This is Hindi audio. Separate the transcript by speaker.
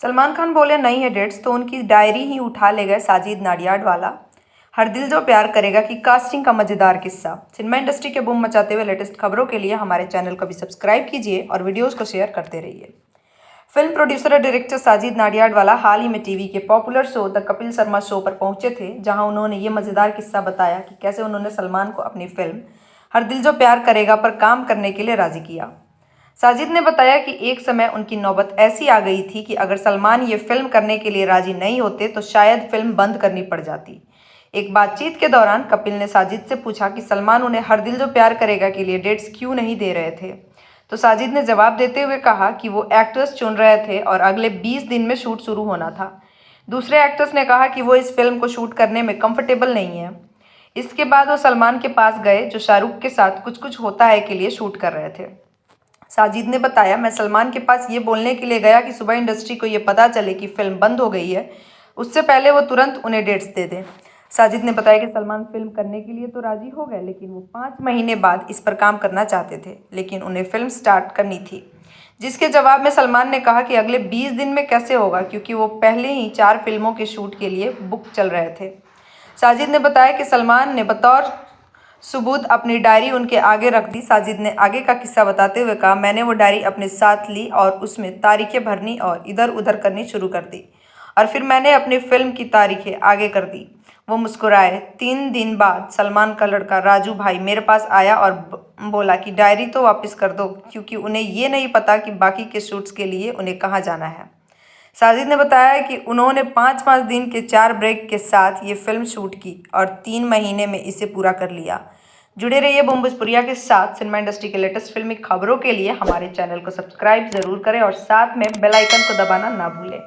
Speaker 1: सलमान खान बोले नहीं है डेट्स तो उनकी डायरी ही उठा ले गए साजिद नाडियाडवाला। हर दिल जो प्यार करेगा की कास्टिंग का मजेदार किस्सा। सिनेमा इंडस्ट्री के बूम मचाते हुए लेटेस्ट खबरों के लिए हमारे चैनल को भी सब्सक्राइब कीजिए और वीडियोस को शेयर करते रहिए। फिल्म प्रोड्यूसर और डायरेक्टर साजिद नाडियाडवाला हाल ही में टीवी के popular show the Kapil Sharma show पर पहुंचे थे, जहां उन्होंने ये मजेदार किस्सा बताया कि कैसे उन्होंने सलमान को अपनी फिल्म हर दिल जो प्यार करेगा पर काम करने के लिए राजी किया। साजिद ने बताया कि एक समय उनकी नौबत ऐसी आ गई थी कि अगर सलमान ये फिल्म करने के लिए राजी नहीं होते तो शायद फिल्म बंद करनी पड़ जाती। एक बातचीत के दौरान कपिल ने साजिद से पूछा कि सलमान उन्हें हर दिल जो प्यार करेगा के लिए डेट्स क्यों नहीं दे रहे थे, तो साजिद ने जवाब देते हुए कहा कि वो एक्टर्स चुन रहे थे और अगले 20 दिन में शूट शुरू होना था। दूसरे एक्टर्स ने कहा कि वो इस फिल्म को शूट करने में कंफर्टेबल नहीं है। इसके बाद वो सलमान के पास गए जो शाहरुख के साथ कुछ कुछ होता है के लिए शूट कर रहे थे। साजिद ने बताया, मैं सलमान के पास ये बोलने के लिए गया कि सुबह इंडस्ट्री को ये पता चले कि फिल्म बंद हो गई है, उससे पहले वो तुरंत उन्हें डेट्स दे दें। साजिद ने बताया कि सलमान फिल्म करने के लिए तो राजी हो गए, लेकिन वो 5 महीने बाद इस पर काम करना चाहते थे, लेकिन उन्हें फिल्म स्टार्ट करनी थी। जिसके जवाब में सलमान ने कहा कि अगले 20 दिन में कैसे होगा, क्योंकि वो पहले ही 4 फिल्मों के शूट के लिए बुक चल रहे थे। साजिद ने बताया कि सलमान ने बतौर सबूत अपनी डायरी उनके आगे रख दी। साजिद ने आगे का किस्सा बताते हुए कहा, मैंने वो डायरी अपने साथ ली और उसमें तारीखें भरनी और इधर उधर करनी शुरू कर दी और फिर मैंने अपनी फिल्म की तारीखें आगे कर दी। वो मुस्कुराए। 3 दिन बाद सलमान का लड़का राजू भाई मेरे पास आया और बोला कि डायरी तो वापस कर दो, क्योंकि उन्हें ये नहीं पता कि बाकी के शूट्स के लिए उन्हें कहाँ जाना है। साजिद ने बताया कि उन्होंने 5-5 दिन के 4 ब्रेक के साथ ये फिल्म शूट की और 3 महीने में इसे पूरा कर लिया। जुड़े रहिए बूम भोजपुरिया के साथ। सिनेमा इंडस्ट्री के लेटेस्ट फिल्मी खबरों के लिए हमारे चैनल को सब्सक्राइब जरूर करें और साथ में बेल आइकन को दबाना ना भूलें।